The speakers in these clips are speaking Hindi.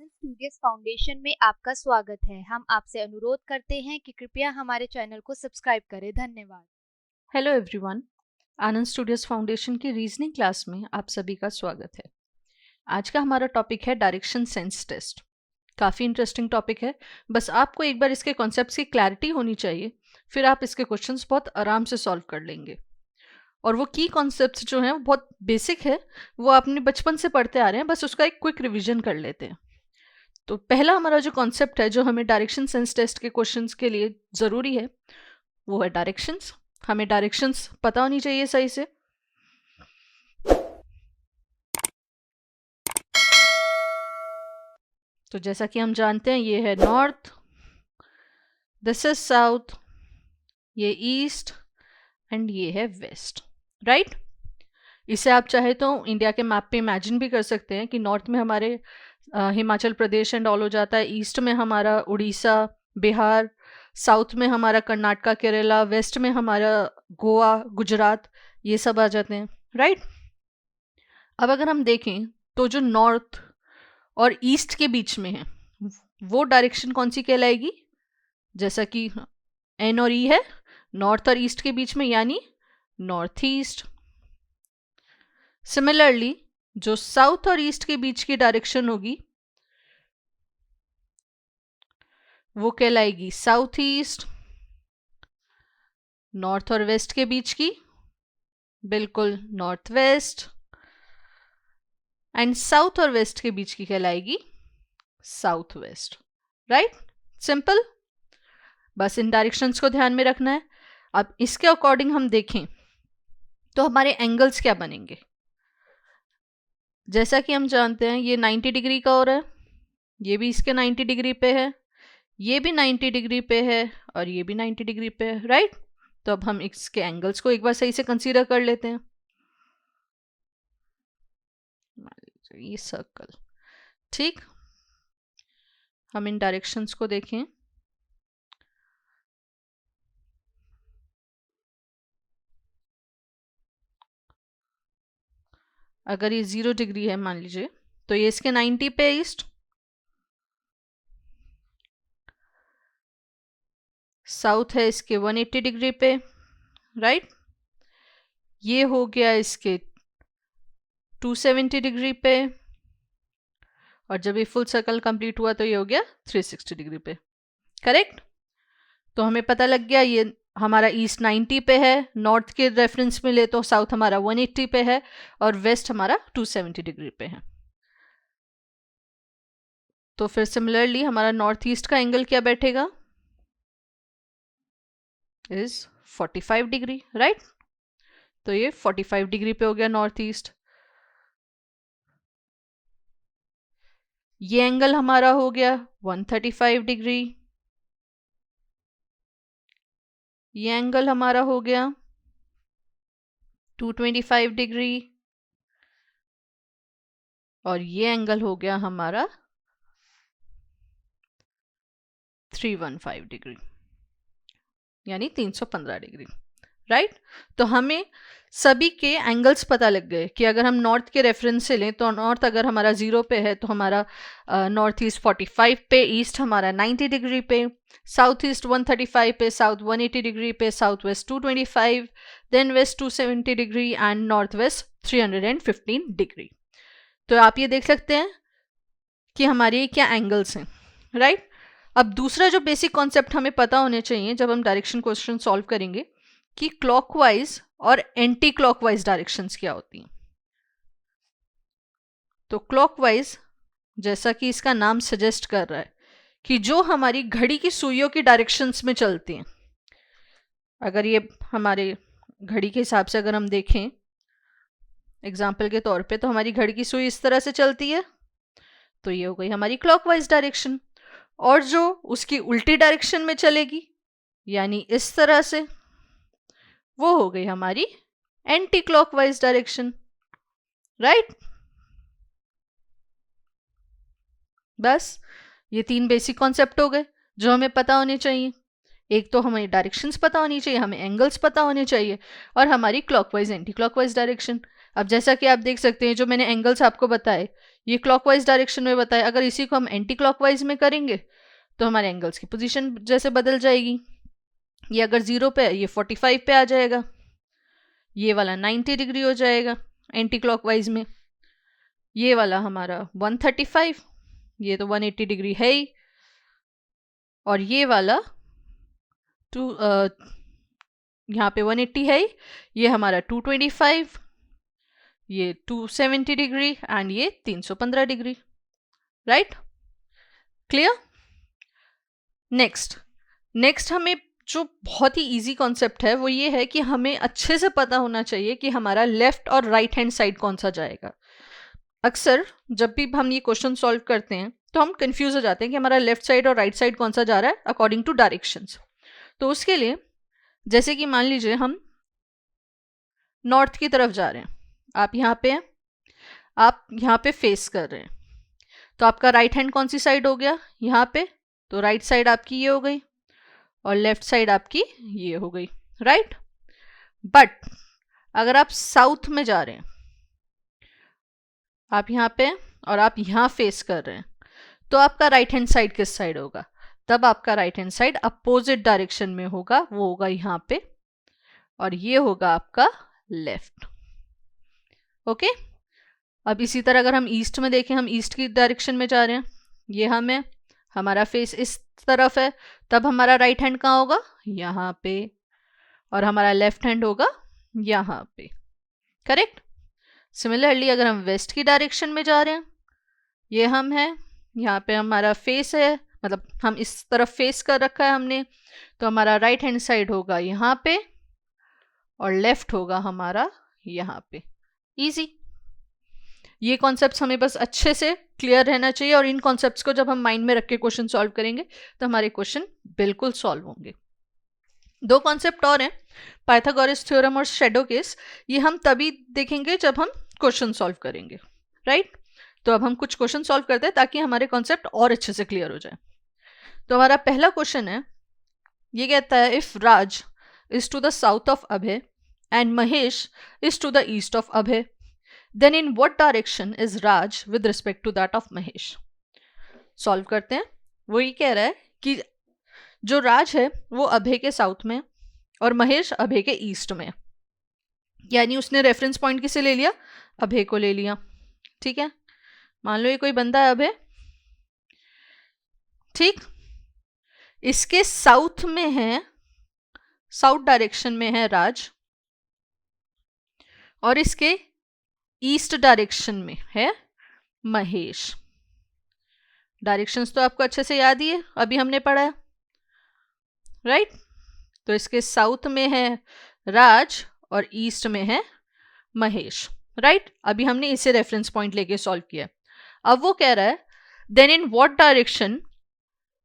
आनंद स्टूडियोज फाउंडेशन में आपका स्वागत है। हम आपसे अनुरोध करते हैं कि कृपया हमारे चैनल को सब्सक्राइब करें। धन्यवाद। हेलो एवरीवन, आनंद स्टूडियोज फाउंडेशन की रीजनिंग क्लास में आप सभी का स्वागत है। आज का हमारा टॉपिक है डायरेक्शन सेंस टेस्ट। काफ़ी इंटरेस्टिंग टॉपिक है। बस आपको एक बार इसके कॉन्सेप्ट्स की क्लैरिटी होनी चाहिए, फिर आप इसके क्वेश्चंस बहुत आराम से सॉल्व कर लेंगे। और वो की कॉन्सेप्ट्स जो हैं वो बहुत बेसिक है, वो आपने बचपन से पढ़ते आ रहे हैं, बस उसका एक क्विक रिविजन कर लेते हैं। तो पहला हमारा जो कॉन्सेप्ट है जो हमें डायरेक्शन सेंस टेस्ट के क्वेश्चंस के लिए ज़रूरी है वो है डायरेक्शंस। हमें डायरेक्शंस पता होनी चाहिए सही से। तो जैसा कि हम जानते हैं ये है नॉर्थ, दिस इज साउथ, ये ईस्ट एंड ये है वेस्ट, राइट। इसे आप चाहे तो इंडिया के मैप पे इमेजिन भी कर सकते हैं कि नॉर्थ में हमारे हिमाचल प्रदेश एंड ऑल हो जाता है, ईस्ट में हमारा उड़ीसा, बिहार, साउथ में हमारा कर्नाटका, केरला, वेस्ट में हमारा गोवा, गुजरात, ये सब आ जाते हैं, राइट। अब अगर हम देखें तो जो नॉर्थ और ईस्ट के बीच में है वो डायरेक्शन कौन सी कहलाएगी? जैसा कि एन और ई है नॉर्थ और ईस्ट के बीच में, यानी नॉर्थ ईस्ट। सिमिलरली जो साउथ और ईस्ट के बीच की डायरेक्शन होगी वो कहलाएगी साउथ ईस्ट। नॉर्थ और वेस्ट के बीच की बिल्कुल नॉर्थ वेस्ट, एंड साउथ और वेस्ट के बीच की कहलाएगी साउथ वेस्ट, राइट। सिंपल, बस इन डायरेक्शंस को ध्यान में रखना है। अब इसके अकॉर्डिंग हम देखें तो हमारे एंगल्स क्या बनेंगे। जैसा कि हम जानते हैं ये 90 डिग्री का हो रहा है, ये भी इसके 90 डिग्री पे है, ये भी 90 डिग्री पे है और ये भी 90 डिग्री पे है, राइट। तो अब हम इसके एंगल्स को एक बार सही से कंसीडर कर लेते हैं। ये सर्कल, ठीक। हम इन डायरेक्शंस को देखें। अगर ये 0 डिग्री है मान लीजिए तो ये इसके 90 पे ईस्ट, साउथ है इसके 180 डिग्री पे, राइट। ये हो गया इसके 270 डिग्री पे, और जब ये फुल सर्कल कंप्लीट हुआ तो ये हो गया 360 डिग्री पे, करेक्ट। तो हमें पता लग गया ये हमारा ईस्ट 90 पे है, नॉर्थ के रेफरेंस में ले तो साउथ हमारा 180 पे है और वेस्ट हमारा 270 डिग्री पे है। तो फिर सिमिलरली हमारा नॉर्थ ईस्ट का एंगल क्या बैठेगा? Is 45 degree, right. तो ये 45 डिग्री पे हो गया नॉर्थ ईस्ट। ये एंगल हमारा हो गया 135 डिग्री, ये एंगल हमारा हो गया 225 डिग्री और ये एंगल हो गया हमारा 315 डिग्री, यानी 315 डिग्री, राइट। तो हमें सभी के एंगल्स पता लग गए कि अगर हम नॉर्थ के रेफरेंस से लें तो नॉर्थ अगर हमारा 0 पे है तो हमारा नॉर्थ ईस्ट 45 पे, ईस्ट हमारा 90 डिग्री पे, साउथ ईस्ट 135 पे, साउथ 180 डिग्री पे, south west 225, then west 270 degree and north west 315 degree. तो आप ये देख सकते हैं कि हमारे क्या एंगल्स हैं, राइट। अब दूसरा जो बेसिक कॉन्सेप्ट हमें पता होने चाहिए जब हम डायरेक्शन क्वेश्चन सॉल्व करेंगे कि क्लॉकवाइज और एंटी क्लॉकवाइज डायरेक्शंस क्या होती हैं। तो क्लॉकवाइज जैसा कि इसका नाम सजेस्ट कर रहा है कि जो हमारी घड़ी की सुइयों की डायरेक्शंस में चलती हैं। अगर ये हमारे घड़ी के हिसाब से अगर हम देखें एग्जाम्पल के तौर पे, तो हमारी घड़ी की सुई इस तरह से चलती है, तो ये हो गई हमारी क्लॉकवाइज डायरेक्शन। और जो उसकी उल्टी डायरेक्शन में चलेगी यानी इस तरह से, वो हो गई हमारी एंटी क्लॉकवाइज डायरेक्शन, राइट। बस ये 3 बेसिक कॉन्सेप्ट हो गए जो हमें पता होने चाहिए। एक तो हमें डायरेक्शंस पता होनी चाहिए, हमें एंगल्स पता होने चाहिए, और हमारी क्लॉकवाइज एंटी क्लॉकवाइज डायरेक्शन। अब जैसा कि आप देख सकते हैं जो मैंने एंगल्स आपको बताए, ये क्लॉकवाइज डायरेक्शन में बताया, अगर इसी को हम एंटी क्लॉकवाइज में करेंगे तो हमारे एंगल्स की पोजीशन जैसे बदल जाएगी। ये अगर 0 पे है, ये 45 पे आ जाएगा, ये वाला 90 डिग्री हो जाएगा एंटी क्लॉकवाइज में, ये वाला हमारा 135, ये तो 180 डिग्री है ही, और ये वाला यहाँ पे 180 है ही, ये हमारा 225, ये 270 डिग्री एंड ये 315 डिग्री। Right, clear. नेक्स्ट हमें जो बहुत ही इजी कॉन्सेप्ट है वो ये है कि हमें अच्छे से पता होना चाहिए कि हमारा लेफ्ट और राइट हैंड साइड कौन सा जाएगा। अक्सर जब भी हम ये क्वेश्चन सॉल्व करते हैं तो हम कंफ्यूज हो जाते हैं कि हमारा लेफ्ट साइड और राइट साइड कौन सा जा रहा है अकॉर्डिंग टू डायरेक्शंस। तो उसके लिए जैसे कि मान लीजिए हम नॉर्थ की तरफ जा रहे हैं, आप यहाँ पे फेस कर रहे हैं, तो आपका राइट हैंड कौन सी साइड हो गया यहाँ पे, तो राइट साइड आपकी ये हो गई और लेफ्ट साइड आपकी ये हो गई। राइट, बट अगर आप साउथ में जा रहे हैं, आप यहाँ पे और आप यहाँ फेस कर रहे हैं, तो आपका राइट हैंड साइड किस साइड होगा, तब आपका right hand side opposite direction में होगा, वो होगा यहाँ पे, और ये होगा आपका लेफ्ट। ओके, अब इसी तरह अगर हम ईस्ट में देखें, हम ईस्ट की डायरेक्शन में जा रहे हैं, ये हमारा फेस इस तरफ है, तब हमारा राइट हैंड कहाँ होगा, यहाँ पे, और हमारा लेफ्ट हैंड होगा यहाँ पे। करेक्ट। सिमिलरली अगर हम वेस्ट की डायरेक्शन में जा रहे हैं, ये हम हैं, यहाँ पे हमारा फेस है, मतलब हम इस तरफ फेस कर रखा है हमने, तो हमारा राइट हैंड साइड होगा यहाँ पे और लेफ्ट होगा हमारा यहाँ पे। इजी। ये कॉन्सेप्ट्स हमें बस अच्छे से क्लियर रहना चाहिए, और इन कॉन्सेप्ट्स को जब हम माइंड में रख के क्वेश्चन सॉल्व करेंगे तो हमारे क्वेश्चन बिल्कुल सॉल्व होंगे। दो कॉन्सेप्ट और हैं, पाइथागोरस थ्योरम और शैडो केस। ये हम तभी देखेंगे जब हम क्वेश्चन सॉल्व करेंगे। राइट, तो अब हम कुछ क्वेश्चन सॉल्व करते हैं ताकि हमारे कॉन्सेप्ट और अच्छे से क्लियर हो जाए। तो हमारा पहला क्वेश्चन है, ये कहता है if Raj is to the south of Abhay and Mahesh is to the east of Abhay, then in what direction is Raj with respect to that of Mahesh? Solve करते हैं। वो ये कह रहा है कि जो राज है वो अभय के साउथ में और महेश अभय के ईस्ट में, यानी उसने रेफरेंस पॉइंट किसे ले लिया, अभय को ले लिया। ठीक है, मान लो ये कोई बंदा है अभय, ठीक, इसके साउथ में है, साउथ डायरेक्शन में है राज, और इसके ईस्ट डायरेक्शन में है महेश। डायरेक्शंस तो आपको अच्छे से याद ही है, अभी हमने पढ़ा है। राइट, तो इसके साउथ में है राज और ईस्ट में है महेश। राइट, अभी हमने इसे रेफरेंस पॉइंट लेके सॉल्व किया। अब वो कह रहा है then in what direction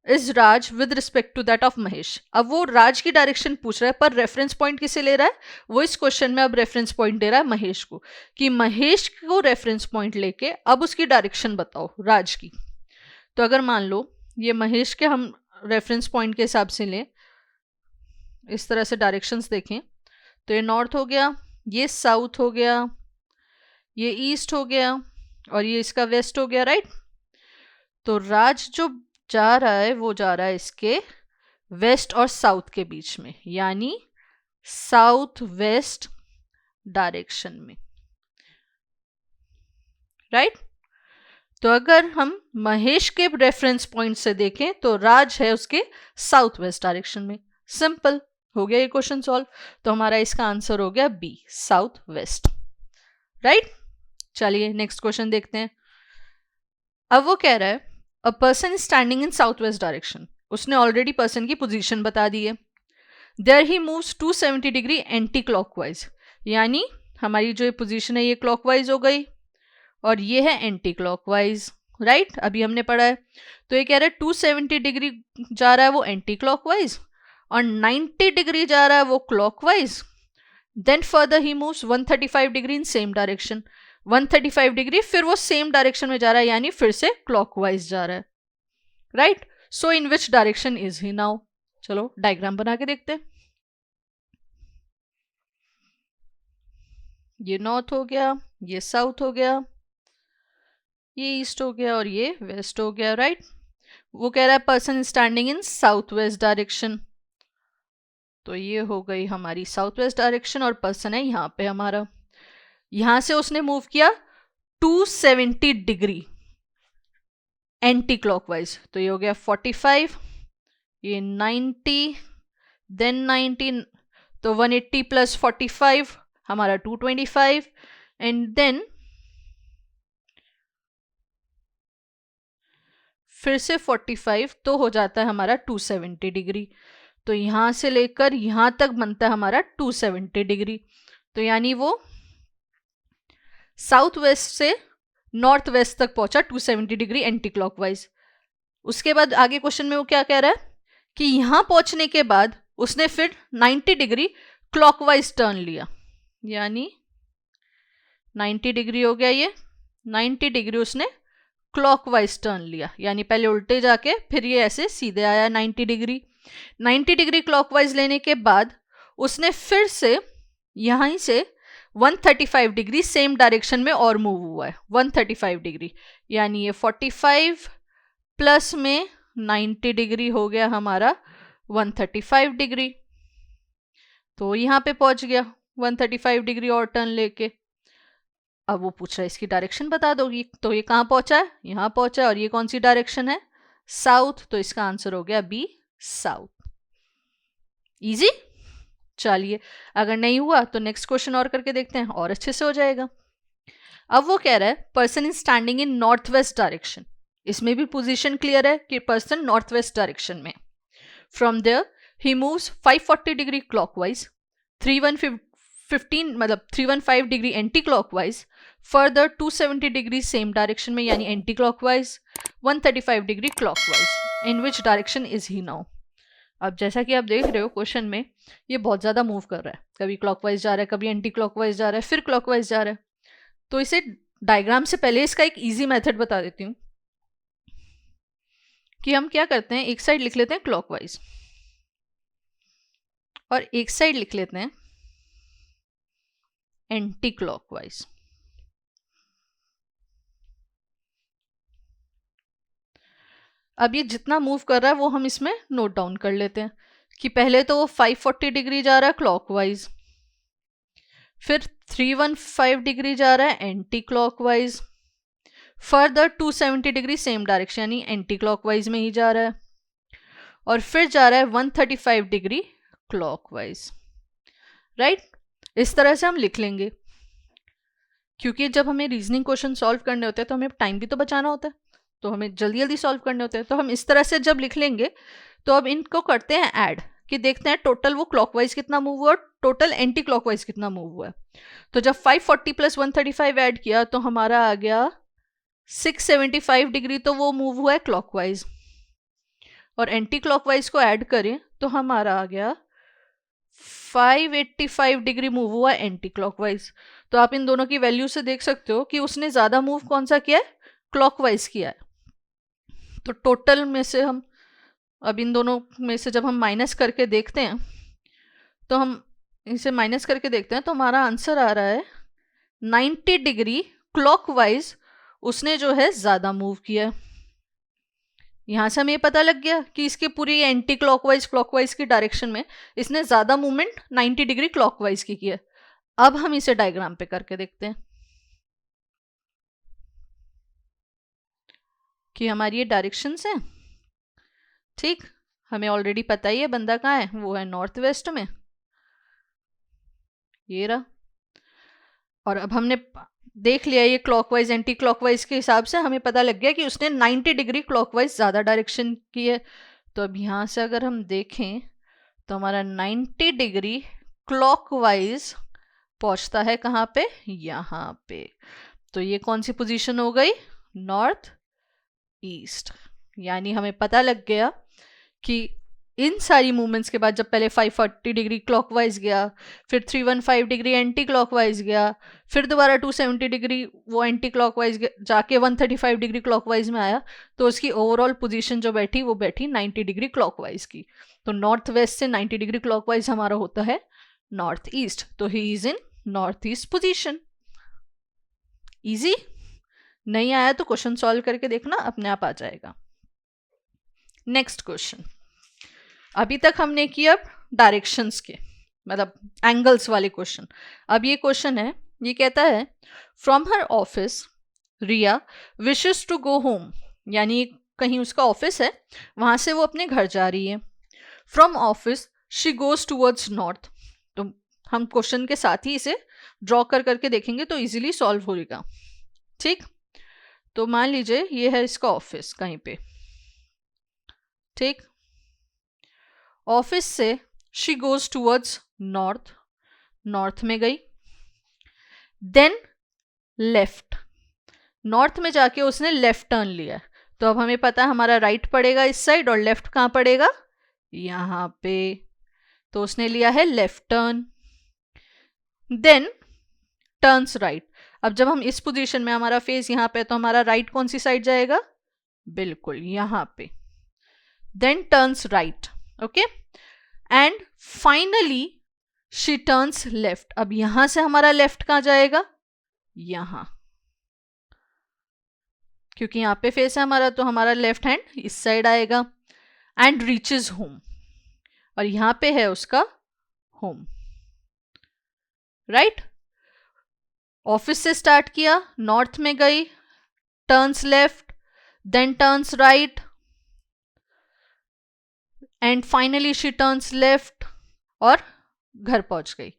is Raj with respect to that of Mahesh. अब वो राज की डायरेक्शन पूछ रहा है, पर रेफरेंस पॉइंट किसे ले रहा है, वो इस क्वेश्चन में अब रेफरेंस पॉइंट दे रहा है महेश को, कि महेश को रेफरेंस पॉइंट लेके अब उसकी डायरेक्शन बताओ राज की। तो अगर मान लो ये महेश के हम रेफरेंस पॉइंट के हिसाब से लें, इस तरह से डायरेक्शंस देखें, तो ये नॉर्थ हो गया, ये साउथ हो गया, ये ईस्ट हो गया, और ये इसका वेस्ट हो गया। राइट, तो राज जो जा रहा है वो जा रहा है इसके वेस्ट और साउथ के बीच में, यानी साउथ वेस्ट डायरेक्शन में। राइट, तो अगर हम महेश के रेफरेंस पॉइंट से देखें तो राज है उसके साउथ वेस्ट डायरेक्शन में। सिंपल, हो गया ये क्वेश्चन सॉल्व। तो हमारा इसका आंसर हो गया बी, साउथ वेस्ट। राइट, चलिए नेक्स्ट क्वेश्चन देखते हैं। अब वो कह रहा है a person standing in south west direction, उसने ऑलरेडी पर्सन की पोजीशन बता दी है। There he moves 270 degree anti clockwise, यानी हमारी जो पोजीशन है ये क्लॉकवाइज हो गई और ये है एंटी क्लॉकवाइज। राइट, अभी हमने पढ़ा है। तो ये कह रहा है 270 डिग्री जा रहा है वो एंटी क्लॉकवाइज और 90 डिग्री जा रहा है वो clockwise. Then further he moves 135 degree in same direction, 135 degree फिर वो सेम डायरेक्शन में जा रहा है, यानी फिर से क्लॉकवाइज जा रहा है। Right, so in which direction is he now. चलो डायग्राम बना के देखते हैं। ये नॉर्थ हो गया, ये साउथ हो गया, ये ईस्ट हो गया और ये वेस्ट हो गया, राइट। वो कह रहा है person standing in south west direction, तो ये हो गई हमारी साउथ वेस्ट डायरेक्शन और पर्सन है यहाँ पे हमारा। यहाँ से उसने मूव किया 270 डिग्री एंटी क्लॉकवाइज, तो ये हो गया 45, ये 90, देन 90, तो 180 प्लस 45 हमारा 225, एंड देन फिर से 45 तो हो जाता है हमारा 270 डिग्री। तो यहाँ से लेकर यहाँ तक बनता है हमारा 270 डिग्री। तो यानी वो साउथ वेस्ट से नॉर्थ वेस्ट तक पहुंचा 270 डिग्री एंटी क्लॉकवाइज। उसके बाद आगे क्वेश्चन में वो क्या कह रहा है कि यहाँ पहुंचने के बाद उसने फिर 90 डिग्री क्लॉकवाइज टर्न लिया, यानी 90 डिग्री हो गया ये, 90 डिग्री उसने क्लॉकवाइज टर्न लिया, यानी पहले उल्टे जाके फिर ये ऐसे सीधे आया 90 डिग्री। 90 डिग्री क्लॉकवाइज लेने के बाद उसने फिर से यहीं से 135 डिग्री सेम डायरेक्शन में और मूव हुआ है, 135 डिग्री, यानी ये 45 प्लस में 90 डिग्री हो गया हमारा 135 डिग्री। तो यहाँ पे पहुंच गया 135 डिग्री और टर्न लेके। अब वो पूछ रहा है इसकी डायरेक्शन बता दोगी, तो ये कहाँ पहुंचा है, यहाँ पहुंचा है, और ये कौन सी डायरेक्शन है, साउथ, तो इसका आंसर हो गया बी, साउथ। इजी। चलिए अगर नहीं हुआ तो नेक्स्ट क्वेश्चन और करके देखते हैं, और अच्छे से हो जाएगा। अब वो कह रहा है person is standing in north west direction, इसमें भी पोजीशन क्लियर है कि पर्सन नॉर्थ वेस्ट डायरेक्शन में। From there he moves 540 degree clockwise, 315 degree anti clockwise, further 270 degree same direction में यानी anti clockwise, 135 degree clockwise. In which direction is he now. अब जैसा कि आप देख रहे हो क्वेश्चन में ये बहुत ज़्यादा मूव कर रहा है, कभी क्लॉकवाइज जा रहा है, कभी एंटी क्लॉकवाइज जा रहा है, फिर क्लॉकवाइज जा रहा है। तो इसे डायग्राम से पहले इसका एक इजी मेथड बता देती हूँ कि हम क्या करते हैं, एक साइड लिख लेते हैं क्लॉकवाइज और एक साइड लिख लेते हैं एंटी क्लॉकवाइज। अब ये जितना मूव कर रहा है वो हम इसमें नोट डाउन कर लेते हैं कि पहले तो वो 540 डिग्री जा रहा है क्लॉकवाइज, फिर 315 डिग्री जा रहा है anti clockwise, further 270 degree same direction यानी एंटी क्लॉकवाइज में ही जा रहा है, और फिर जा रहा है 135 डिग्री क्लॉकवाइज, राइट। इस तरह से हम लिख लेंगे, क्योंकि जब हमें रीजनिंग क्वेश्चन सॉल्व करने होते हैं तो हमें टाइम भी तो बचाना होता है, तो हमें जल्दी जल्दी सॉल्व करने होते हैं। तो हम इस तरह से जब लिख लेंगे तो अब इनको करते हैं ऐड, कि देखते हैं टोटल वो क्लॉकवाइज कितना मूव हुआ और टोटल एंटी क्लॉकवाइज कितना मूव हुआ है। तो जब 540 प्लस 135 ऐड किया तो हमारा आ गया 675 डिग्री, तो वो मूव हुआ है क्लॉकवाइज, और एंटी क्लॉकवाइज को ऐड करें तो हमारा आ गया 585 डिग्री मूव हुआ एंटी क्लॉकवाइज। तो आप इन दोनों की वैल्यू से देख सकते हो कि उसने ज़्यादा मूव कौन सा किया है, क्लॉकवाइज किया है। तो टोटल में से हम अब इन दोनों में से जब हम माइनस करके देखते हैं तो हम इसे माइनस करके देखते हैं तो हमारा आंसर आ रहा है 90 डिग्री क्लॉकवाइज उसने जो है ज़्यादा मूव किया है। यहाँ से हमें पता लग गया कि इसके पूरी एंटी क्लॉकवाइज की डायरेक्शन में इसने ज़्यादा मूवमेंट 90 डिग्री क्लॉकवाइज की है। अब हम इसे डायग्राम पे करके देखते हैं कि हमारी ये डायरेक्शंस हैं, ठीक। हमें ऑलरेडी पता ही है बंदा कहाँ है, वो है नॉर्थ वेस्ट में, ये रहा। और अब हमने देख लिया ये क्लॉकवाइज एंटी क्लॉकवाइज के हिसाब से हमें पता लग गया कि उसने 90 डिग्री क्लॉकवाइज ज़्यादा डायरेक्शन की है। तो अब यहाँ से अगर हम देखें तो हमारा 90 डिग्री क्लॉकवाइज पहुँचता है कहाँ पे, यहाँ पे। तो ये कौन सी पोजीशन हो गई, नॉर्थ ईस्ट। यानी हमें पता लग गया कि इन सारी मूवमेंट्स के बाद जब पहले 540 डिग्री क्लॉकवाइज गया, फिर 315 डिग्री एंटी क्लॉकवाइज गया, फिर दोबारा 270 डिग्री वो एंटी क्लॉकवाइज जाके 135 डिग्री क्लॉकवाइज में आया, तो उसकी ओवरऑल पोजीशन जो बैठी वो बैठी 90 डिग्री क्लॉकवाइज की। तो नॉर्थ वेस्ट से 90 डिग्री क्लॉकवाइज हमारा होता है नॉर्थ ईस्ट, तो he is in north east position. Easy. नहीं आया तो क्वेश्चन सॉल्व करके देखना, अपने आप आ जाएगा। नेक्स्ट क्वेश्चन, अभी तक हमने किया डायरेक्शंस के, मतलब एंगल्स वाले क्वेश्चन। अब ये क्वेश्चन है, ये कहता है from her office Riya wishes to go home, यानी कहीं उसका ऑफिस है, वहां से वो अपने घर जा रही है। From office she goes towards north, तो हम क्वेश्चन के साथ ही इसे ड्रॉ कर करके देखेंगे तो इजीली सॉल्व होगा। ठीक, तो मान लीजिए ये है इसका ऑफिस कहीं पे। ठीक, ऑफिस से she goes towards north, north में गई, देन लेफ्ट, नॉर्थ में जाके उसने लेफ्ट टर्न लिया। तो अब हमें पता है हमारा राइट पड़ेगा इस साइड और लेफ्ट कहाँ पड़ेगा, यहाँ पे, तो उसने लिया है left turn. Then turns right, अब जब हम इस पोजीशन में, हमारा फेस यहाँ पे, तो हमारा राइट कौन सी साइड जाएगा, बिल्कुल यहाँ पे। Then turns right, okay, and finally she turns left. अब यहां से हमारा लेफ्ट कहाँ जाएगा, यहां, क्योंकि यहाँ पे फेस है हमारा, तो हमारा लेफ्ट हैंड इस साइड आएगा। एंड रीचेज होम, और यहाँ पे है उसका होम। राइट, ऑफिस से स्टार्ट किया, नॉर्थ में गई, turns left, then turns right, and finally she turns left, और घर पहुंच गई।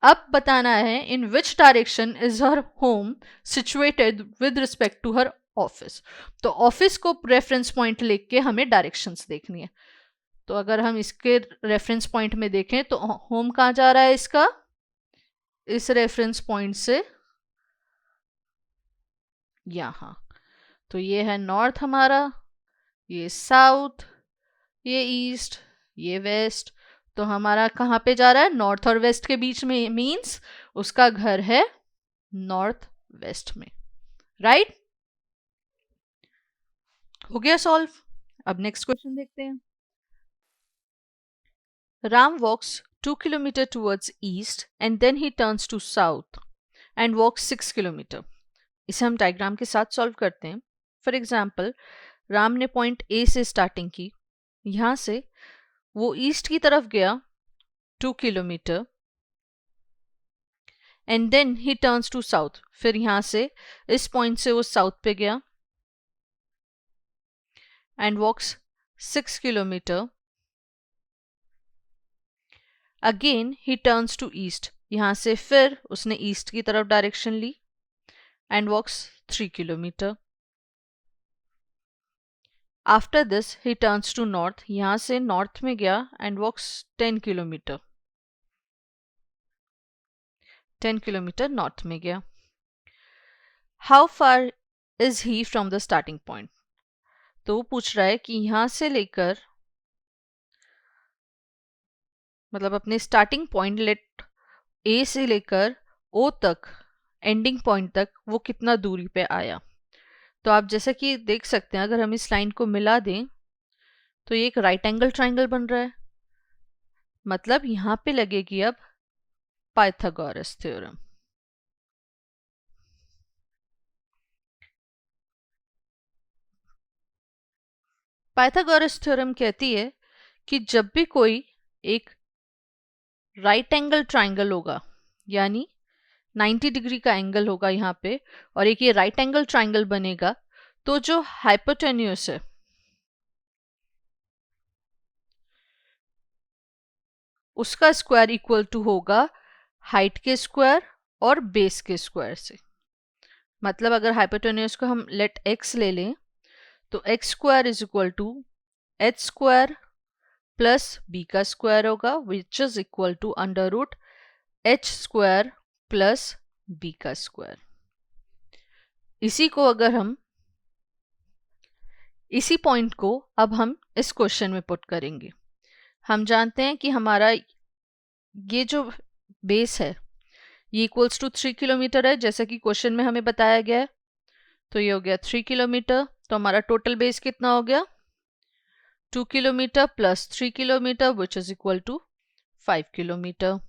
अब बताना है in which direction is her home situated with respect to her office. तो ऑफिस को रेफरेंस पॉइंट लेके हमें डायरेक्शंस देखनी है। तो अगर हम इसके रेफरेंस पॉइंट में देखें तो होम कहाँ जा रहा है इसका, इस रेफरेंस पॉइंट से यहाँ। तो ये है नॉर्थ हमारा, ये साउथ, ये ईस्ट, ये वेस्ट। तो हमारा कहाँ पे जा रहा है, नॉर्थ और वेस्ट के बीच में, मीन्स उसका घर है नॉर्थ वेस्ट में। राइट, हो गया सॉल्व। अब नेक्स्ट क्वेश्चन देखते हैं। Ram walks 2 kilometre towards east and then he turns to south and walks 6 kilometre. इसे हम डायग्राम के साथ सॉल्व करते हैं। फॉर एग्जाम्पल, राम ने पॉइंट ए से स्टार्टिंग की, यहां से वो ईस्ट की तरफ गया 2 kilometre, and then he turns to south, फिर यहां से इस पॉइंट से वो साउथ पे गया and walks 6 kilometre. Again he turns to east, यहां से फिर उसने ईस्ट की तरफ डायरेक्शन ली and walks 3 kilometre. After this he turns to north, यहां से नॉर्थ में गया and walks 10 kilometre, 10 kilometre north में गया। How far is he from the starting point, तो वो पूछ रहा है कि यहां से लेकर, मतलब अपने स्टार्टिंग पॉइंट लेट ए से लेकर ओ तक, एंडिंग पॉइंट तक वो कितना दूरी पे आया। तो आप जैसा कि देख सकते हैं, अगर हम इस लाइन को मिला दें तो ये एक राइट एंगल ट्राइंगल बन रहा है, मतलब यहां पे लगेगी अब पाइथागोरस थ्योरम। पाइथागोरस थ्योरम कहती है कि जब भी कोई एक राइट एंगल ट्राइंगल होगा, यानी 90 डिग्री का एंगल होगा यहाँ पे, और एक ये राइट एंगल ट्राइंगल बनेगा, तो जो हाइपोटेन्यूस है उसका स्क्वायर इक्वल टू होगा हाइट के स्क्वायर और बेस के स्क्वायर से। मतलब अगर हाइपोटेन्यूस को हम लेट एक्स ले लें तो x square is equal to H square plus B का स्क्वायर होगा, which is equal to under root H square plus B का स्क्वायर। इसी को अगर हम, इसी पॉइंट को अब हम इस क्वेश्चन में पुट करेंगे। हम जानते हैं कि हमारा ये जो बेस है ये इक्वल्स टू 3 किलोमीटर है, जैसा कि क्वेश्चन में हमें बताया गया है। तो ये हो गया 3 किलोमीटर, तो हमारा टोटल बेस कितना हो गया, 2 kilometre plus 3 kilometre which is equal to 5 kilometre.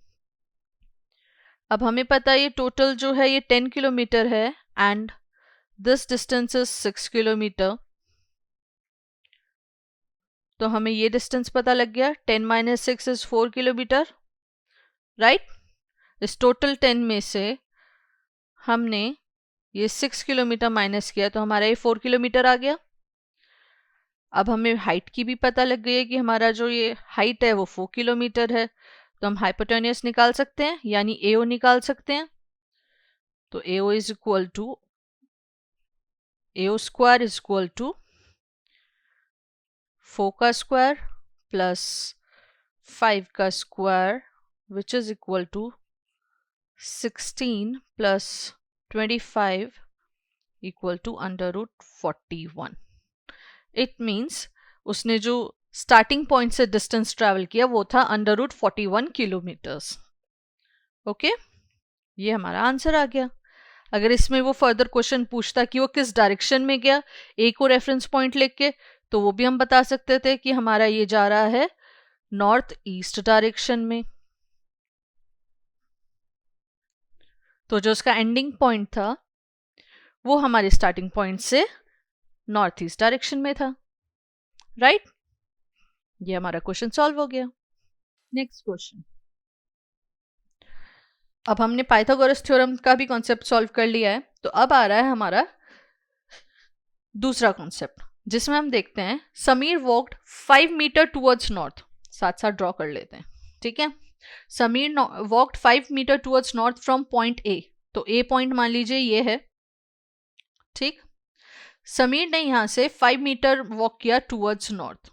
अब हमें पता है ये टोटल जो है ये 10 किलोमीटर है, and this distance is 6 kilometre, तो हमें ये डिस्टेंस पता लग गया. 10 माइनस 6 इज 4 किलोमीटर, राइट. इस टोटल 10 में से हमने ये 6 किलोमीटर माइनस किया तो हमारा ये 4 किलोमीटर आ गया. अब हमें हाइट की भी पता लग गई है कि हमारा जो ये हाइट है वो 4 किलोमीटर है, तो हम हाइपोटेन्यूस निकाल सकते हैं, यानी AO निकाल सकते हैं. तो AO is equal to AO square is equal to 4 का स्क्वायर प्लस 5 का square which is equal to 16 plus 25 equal to under root 41. It means उसने जो स्टार्टिंग पॉइंट से डिस्टेंस ट्रैवल किया वो था अंडर रूट 41 किलोमीटर्स. ओके, ये हमारा आंसर आ गया. अगर इसमें वो फर्दर क्वेश्चन पूछता कि वो किस डायरेक्शन में गया ए को रेफरेंस पॉइंट लेके, तो वो भी हम बता सकते थे कि हमारा ये जा रहा है नॉर्थ ईस्ट डायरेक्शन में. तो जो उसका एंडिंग पॉइंट था वो हमारे स्टार्टिंग पॉइंट से नॉर्थ ईस्ट डायरेक्शन में था, राइट. ये हमारा क्वेश्चन सॉल्व हो गया. Next question. अब हमने पाइथागोरस थ्योरम का भी कॉन्सेप्ट सॉल्व कर लिया है, तो अब आ रहा है हमारा दूसरा कॉन्सेप्ट, जिसमें हम देखते हैं Sameer walked 5 metre towards north. साथ साथ ड्रॉ कर लेते हैं, ठीक है. Sameer walked 5 metre towards north from point A. तो ए पॉइंट मान लीजिए ये है, ठीक. समीर ने यहाँ से 5 मीटर वॉक किया टूवर्ड्स नॉर्थ.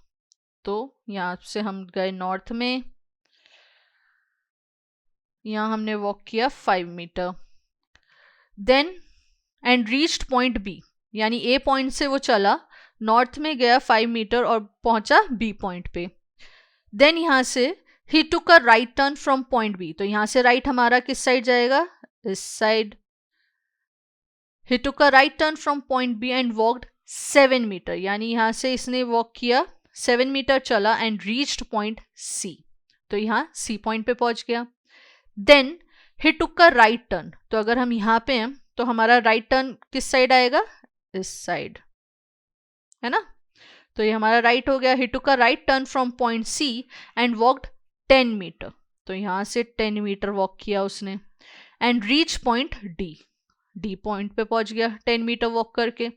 तो यहाँ से हम गए नॉर्थ में, यहाँ हमने वॉक किया 5 metre. Then and reached point B, यानी ए पॉइंट से वो चला नॉर्थ में गया 5 मीटर और पहुंचा बी पॉइंट पे. देन यहाँ से ही took a right turn from point B. तो यहाँ से राइट हमारा किस साइड जाएगा, इस side. He took a right turn from point B and walked 7 metre, यानी यहाँ से इसने वॉक किया 7 मीटर चला एंड रीच्ड पॉइंट सी. तो यहाँ सी पॉइंट पे पहुंच गया. Then he took a right turn. तो अगर हम यहाँ पे हैं तो हमारा राइट टर्न किस साइड आएगा, इस साइड, है ना. तो ये हमारा राइट हो गया. He took a right turn from point C and walked 10 metre. तो यहाँ से 10 मीटर वॉक किया उसने and reach point D. D point पे पहुंच गया 10 मीटर वॉक करके.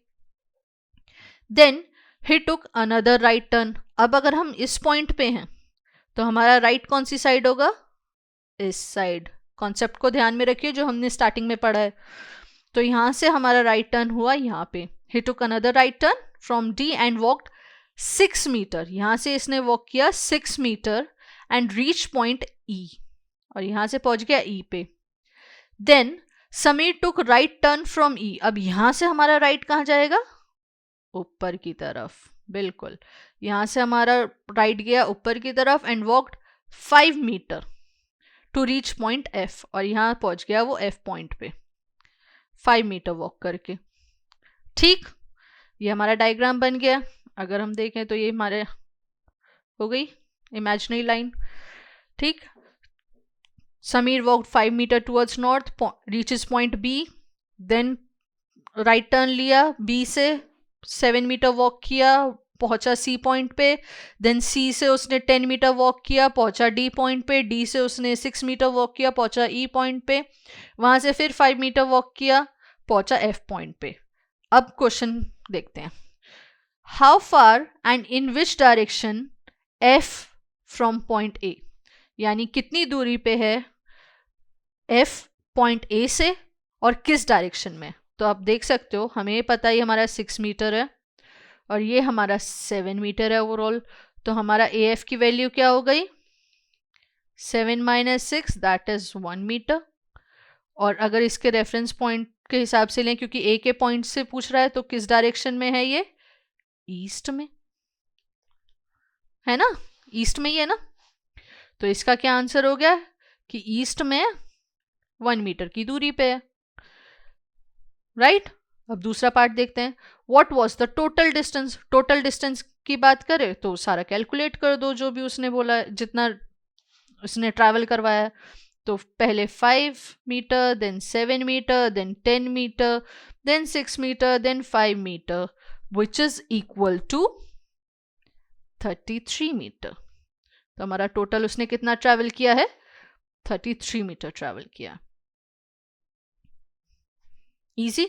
Then he took another right turn. अब अगर हम इस पॉइंट पे हैं तो हमारा राइट कौन सी साइड होगा, इस साइड. कॉन्सेप्ट को ध्यान में रखिए जो हमने स्टार्टिंग में पढ़ा है. तो यहाँ से हमारा राइट टर्न हुआ यहाँ पे. He took another right turn from D and walked 6 metre. यहाँ से इसने वॉक किया 6 metre and reach point E, और यहाँ से पहुंच गया ई पे. Then Sameer took right turn from E. अब यहाँ से हमारा राइट कहाँ जाएगा, ऊपर की तरफ, बिल्कुल. यहाँ से हमारा राइट गया ऊपर की तरफ and walked 5 metre to reach point F, और यहाँ पहुंच गया वो एफ पॉइंट पे 5 मीटर वॉक करके, ठीक. ये हमारा डायग्राम बन गया. अगर हम देखें तो ये हमारे हो गई इमेजिनरी लाइन, ठीक. Sameer walked 5 metre towards north, reaches point B. Then right turn लिया बी से, 7 मीटर वॉक किया, पहुंचा सी पॉइंट पे. देन सी से उसने 10 मीटर वॉक किया, पहुंचा डी पॉइंट पे. डी से उसने 6 मीटर वॉक किया, पहुंचा ई पॉइंट पे. वहां से फिर 5 मीटर वॉक किया, पहुंचा एफ पॉइंट पे. अब क्वेश्चन देखते हैं. How far and in which direction F from point ए, यानी कितनी दूरी पे है एफ पॉइंट ए से और किस डायरेक्शन में. तो आप देख सकते हो हमें पता है हमारा 6 मीटर है और ये हमारा 7 मीटर है ओवरऑल. तो हमारा ए एफ की वैल्यू क्या हो गई, 7 माइनस 6 दैट इज 1 मीटर. और अगर इसके रेफरेंस पॉइंट के हिसाब से लें, क्योंकि ए के पॉइंट से पूछ रहा है, तो किस डायरेक्शन में है ये, ईस्ट में, है ना, ईस्ट में ही है ना. तो इसका क्या आंसर हो गया कि ईस्ट में 1 मीटर की दूरी पे है, राइट. अब दूसरा पार्ट देखते हैं. What was the total distance. Total distance की बात करें तो सारा कैलकुलेट कर दो, जो भी उसने बोला, जितना उसने ट्रैवल करवाया है. तो पहले 5 metre, then 7 metre, then 10 metre, then 6 metre, then 5 metre, which is equal to 33 metre. तो हमारा टोटल उसने कितना ट्रैवल किया है? 33 मीटर ट्रैवल किया। इजी,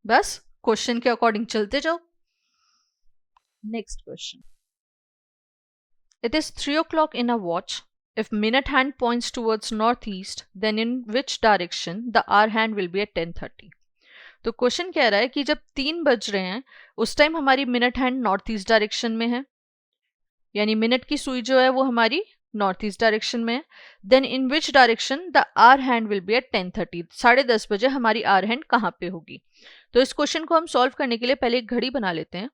बस क्वेश्चन के अकॉर्डिंग चलते जाओ। Next question, it is 3 o'clock in a watch. If minute hand points towards northeast, then in which direction the hour hand will be at 10:30? तो क्वेश्चन कह रहा है कि जब 3 बज रहे हैं उस टाइम हमारी minute hand north east direction में है, यानी मिनट की सुई जो है वो हमारी नॉर्थ ईस्ट डायरेक्शन में है। Then in which direction the hour hand will be at 10:30, 10:30 बजे हमारी आर हैंड कहाँ पे होगी। तो इस क्वेश्चन को हम सॉल्व करने के लिए पहले एक घड़ी बना लेते हैं।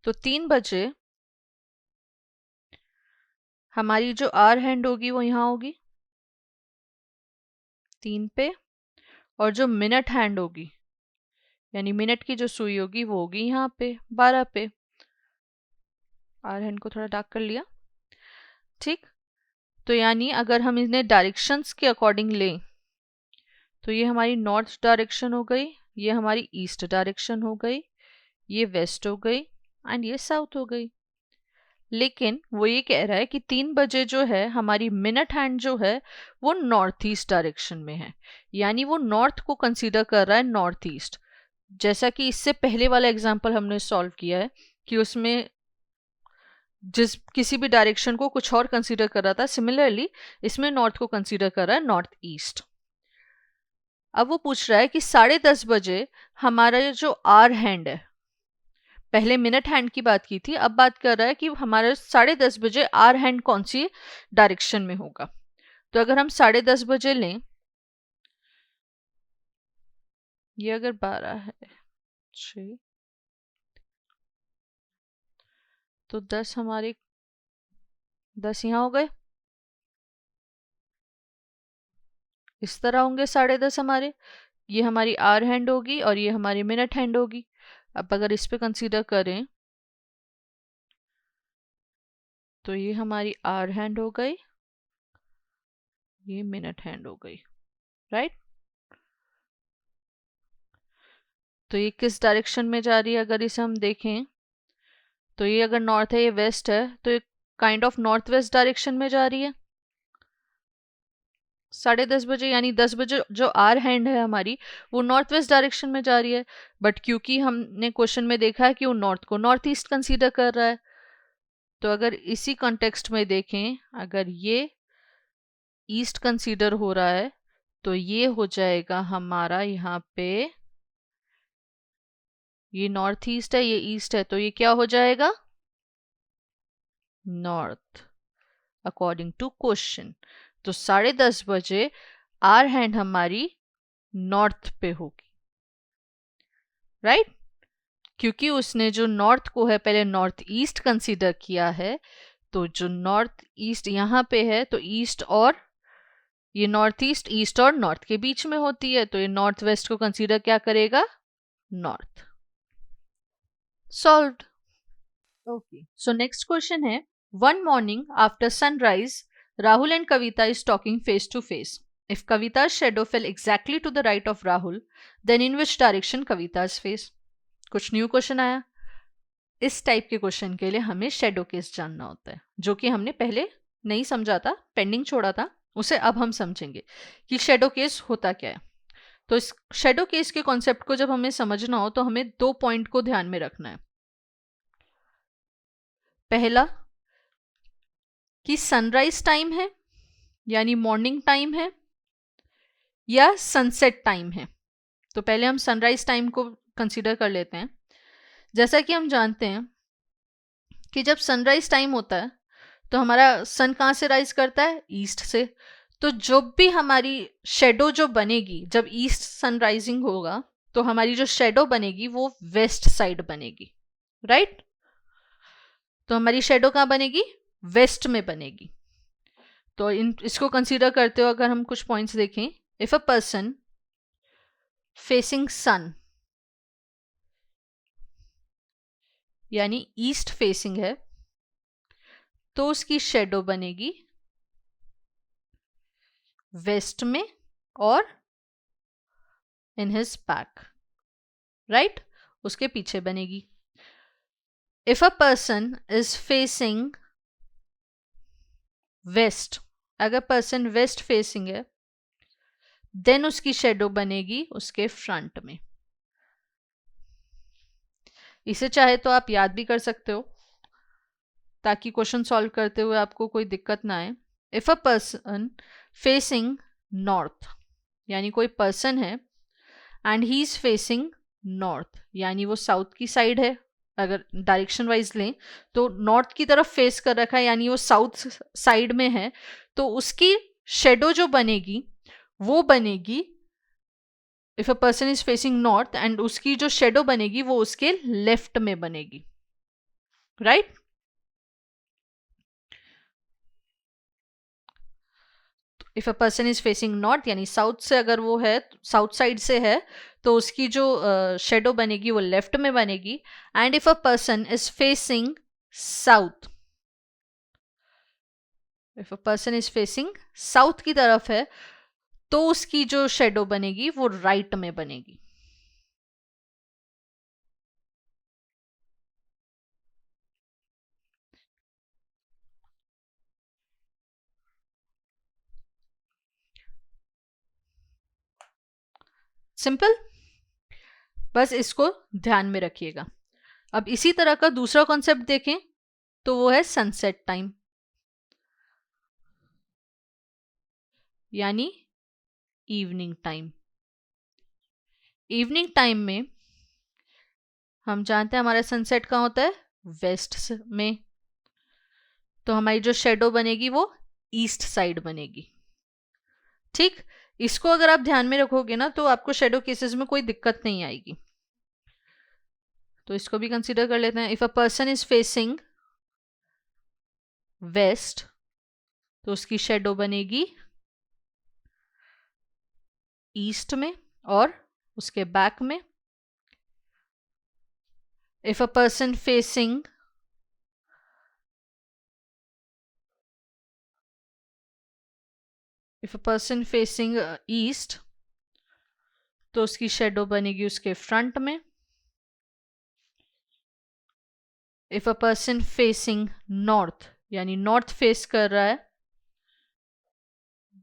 तो 3 बजे हमारी जो आर हैंड होगी वो यहाँ होगी 3 पे, और जो मिनट हैंड होगी यानी मिनट की जो सुई होगी वो होगी यहाँ पे 12 पे। आर हैंड को थोड़ा डार्क कर लिया, ठीक। तो यानी अगर हम इन्हें डायरेक्शंस के अकॉर्डिंग लें तो ये हमारी नॉर्थ डायरेक्शन हो गई, ये हमारी ईस्ट डायरेक्शन हो गई, ये वेस्ट हो गई एंड ये साउथ हो गई। लेकिन वो ये कह रहा है कि 3 बजे जो है हमारी मिनट हैंड जो है वो नॉर्थ ईस्ट डायरेक्शन में है, यानी वो नॉर्थ को कंसीडर कर रहा है नॉर्थ ईस्ट। जैसा कि इससे पहले वाला एग्जाम्पल हमने सॉल्व किया है कि उसमें जिस किसी भी डायरेक्शन को कुछ और कंसीडर कर रहा था, सिमिलरली इसमें नॉर्थ को कंसीडर कर रहा है नॉर्थ ईस्ट। अब वो पूछ रहा है कि 10:30 बजे हमारा जो आर हैंड है, पहले मिनट हैंड की बात की थी, अब बात कर रहा है कि हमारा 10:30 बजे आर हैंड कौन सी डायरेक्शन में होगा। तो अगर हम 10:30 बजे लें, ये अगर 12 है 6 तो 10 हमारे 10 यहाँ हो गए, इस तरह होंगे 10:30 हमारे। ये हमारी आर हैंड होगी और ये हमारी मिनट हैंड होगी। अब अगर इस पे कंसीडर करें तो ये हमारी आर हैंड हो गई, ये मिनट हैंड हो गई, राइट। तो ये किस डायरेक्शन में जा रही है अगर इसे हम देखें तो ये अगर नॉर्थ है ये वेस्ट है, तो ये kind of north west direction में जा रही है 10:30 बजे, यानी 10 बजे जो आर हैंड है हमारी वो नॉर्थ वेस्ट डायरेक्शन में जा रही है। बट क्योंकि हमने क्वेश्चन में देखा है कि वो नॉर्थ को नॉर्थ ईस्ट कंसीडर कर रहा है, तो अगर इसी कॉन्टेक्स्ट में देखें, अगर ये ईस्ट कंसीडर हो रहा है तो ये हो जाएगा हमारा यहाँ पे, ये नॉर्थ ईस्ट है ये ईस्ट है, तो ये क्या हो जाएगा नॉर्थ अकॉर्डिंग टू क्वेश्चन। तो 10:30 बजे आर हैंड हमारी नॉर्थ पे होगी, राइट। क्योंकि उसने जो नॉर्थ को है पहले नॉर्थ ईस्ट कंसीडर किया है, तो जो नॉर्थ ईस्ट यहाँ पे है तो ईस्ट और ये नॉर्थ ईस्ट, ईस्ट और नॉर्थ के बीच में होती है, तो ये नॉर्थ वेस्ट को कंसीडर क्या करेगा north. Solved. Okay, so next question है, one morning after sunrise Rahul and Kavita is talking face to face. If Kavita's shadow fell exactly to the right of Rahul, then in which direction Kavita's face? कुछ न्यू क्वेश्चन आया। इस टाइप के क्वेश्चन के लिए हमें शेडो केस जानना होता है, जो कि हमने पहले नहीं समझा था, पेंडिंग छोड़ा था, उसे अब हम समझेंगे कि शेडो केस होता क्या है। तो इस शेडो केस के कॉन्सेप्ट को जब हमें समझना हो तो हमें 2 पॉइंट को ध्यान में रखना है। पहला कि सनराइज टाइम है यानी मॉर्निंग टाइम है या सनसेट टाइम है। तो पहले हम सनराइज टाइम को कंसीडर कर लेते हैं। जैसा कि हम जानते हैं कि जब सनराइज टाइम होता है तो हमारा सन कहाँ से राइज करता है ईस्ट से, तो जो भी हमारी शेडो जो बनेगी जब ईस्ट सनराइजिंग होगा तो हमारी जो शेडो बनेगी वो वेस्ट साइड बनेगी, राइट। तो हमारी शेडो कहाँ बनेगी वेस्ट में बनेगी। तो इसको कंसीडर करते हुए अगर हम कुछ पॉइंट्स देखें, इफ अ पर्सन फेसिंग सन यानी ईस्ट फेसिंग है, तो उसकी शेडो बनेगी वेस्ट में और इन हिज बैक, राइट, उसके पीछे बनेगी. If a person is facing west, अगर पर्सन वेस्ट फेसिंग है, देन उसकी शेडो बनेगी उसके फ्रंट में. इसे चाहे तो आप याद भी कर सकते हो ताकि क्वेश्चन सॉल्व करते हुए आपको कोई दिक्कत ना आए. If a person facing north, यानी कोई पर्सन है and he is facing north, यानी वो साउथ की साइड है. अगर डायरेक्शन वाइज लें तो नॉर्थ की तरफ फेस कर रखा है, यानी वो साउथ साइड में है, तो उसकी शेडो जो बनेगी वो बनेगी, if a person is facing north and उसकी जो शेडो बनेगी वो उसके लेफ्ट में बनेगी, right. If a person is facing north यानी साउथ से, अगर वो है साउथ साइड से है, तो उसकी जो शेडो बनेगी वो लेफ्ट में बनेगी. And if a person is facing south, if a person is facing south की तरफ है, तो उसकी जो शेडो बनेगी वो राइट में बनेगी. सिंपल, बस इसको ध्यान में रखिएगा. अब इसी तरह का दूसरा कॉन्सेप्ट देखें तो वो है सनसेट टाइम, यानी इवनिंग टाइम. इवनिंग टाइम में हम जानते हैं हमारा सनसेट कहाँ होता है, वेस्ट में, तो हमारी जो शेडो बनेगी वो ईस्ट साइड बनेगी. ठीक, इसको अगर आप ध्यान में रखोगे ना तो आपको शेडो केसेस में कोई दिक्कत नहीं आएगी. तो इसको भी कंसीडर कर लेते हैं. If a person is facing west, तो उसकी शेडो बनेगी ईस्ट में और उसके बैक में. If a person facing if a person facing east, तो उसकी शेडो बनेगी उसके फ्रंट में. If a person facing north, यानी नॉर्थ फेस कर रहा है,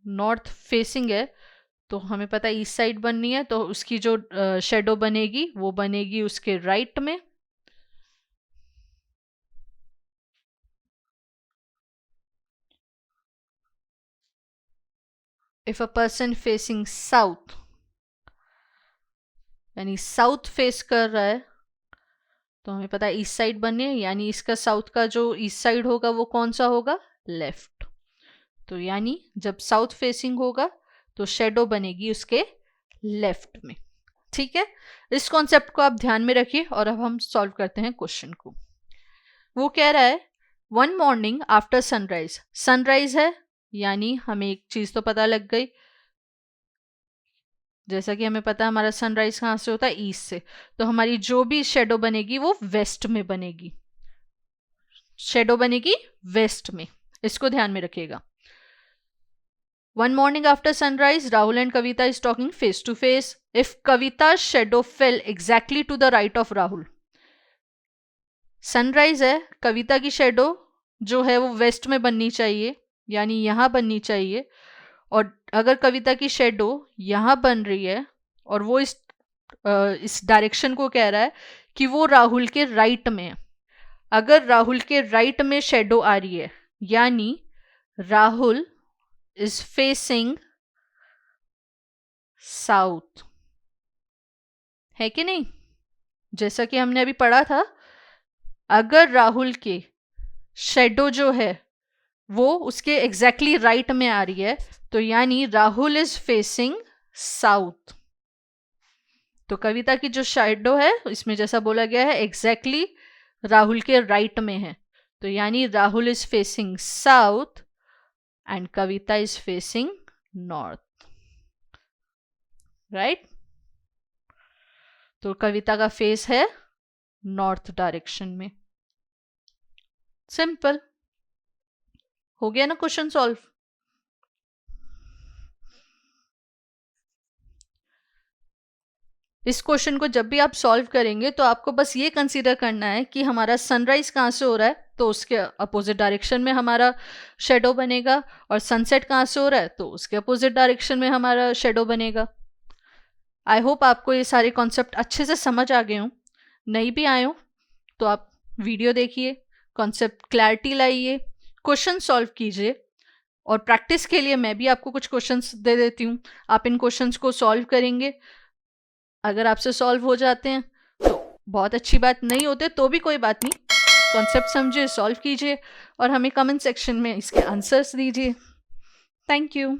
नॉर्थ फेसिंग है, तो हमें पता है ईस्ट साइड बननी है, तो उसकी जो शेडो बनेगी वो बनेगी उसके राइट में. If a person facing south, यानी साउथ फेस कर रहा है, तो हमें पता है ईस्ट साइड बननी है, यानी इसका साउथ का जो ईस्ट साइड होगा वो कौन सा होगा, लेफ्ट. तो यानी जब साउथ फेसिंग होगा तो शेडो बनेगी उसके लेफ्ट में. ठीक है, इस कॉन्सेप्ट को आप ध्यान में रखिए और अब हम सॉल्व करते हैं क्वेश्चन को. वो कह रहा है one morning after sunrise, sunrise है यानी हमें एक चीज तो पता लग गई, जैसा कि हमें पता है हमारा सनराइज कहाँ से होता है, ईस्ट से, तो हमारी जो भी शेडो बनेगी वो वेस्ट में बनेगी, शेडो बनेगी वेस्ट में. इसको ध्यान में रखिएगा. One morning after sunrise, Rahul and Kavita is talking face to face. If Kavita's shadow fell exactly to the right of Rahul, sunrise है, कविता की शेडो जो है वो वेस्ट में बननी चाहिए, यानी यहाँ बननी चाहिए. और अगर कविता की शेडो यहाँ बन रही है और वो इस डायरेक्शन को कह रहा है कि वो राहुल के राइट में है, अगर राहुल के राइट में शेडो आ रही है यानी राहुल इज फेसिंग साउथ, है कि नहीं. जैसा कि हमने अभी पढ़ा था, अगर राहुल के शेडो जो है वो उसके एग्जैक्टली राइट में आ रही है, तो यानी राहुल इज फेसिंग साउथ. तो कविता की जो शेडो है इसमें जैसा बोला गया है एग्जैक्टली राहुल के राइट में है, तो यानी Rahul is facing south and Kavita is facing north, right. तो कविता का फेस है नॉर्थ डायरेक्शन में. सिंपल हो गया ना क्वेश्चन सॉल्व। इस क्वेश्चन को जब भी आप सॉल्व करेंगे तो आपको बस ये कंसीडर करना है कि हमारा सनराइज कहाँ से हो रहा है तो उसके अपोजिट डायरेक्शन में हमारा शेडो बनेगा, और सनसेट कहाँ से हो रहा है तो उसके अपोजिट डायरेक्शन में हमारा शेडो बनेगा। आई होप आपको ये सारे कॉन्सेप्ट अच्छे से समझ आ गए हों। नहीं भी आए हो तो आप वीडियो देखिए, कॉन्सेप्ट क्लैरिटी लाइए, क्वेश्चन सॉल्व कीजिए, और प्रैक्टिस के लिए मैं भी आपको कुछ क्वेश्चंस दे देती हूँ। आप इन क्वेश्चंस को सॉल्व करेंगे, अगर आपसे सॉल्व हो जाते हैं तो बहुत अच्छी बात, नहीं होते तो भी कोई बात नहीं। कॉन्सेप्ट समझिए, सॉल्व कीजिए और हमें कमेंट सेक्शन में इसके आंसर्स दीजिए। Thank you.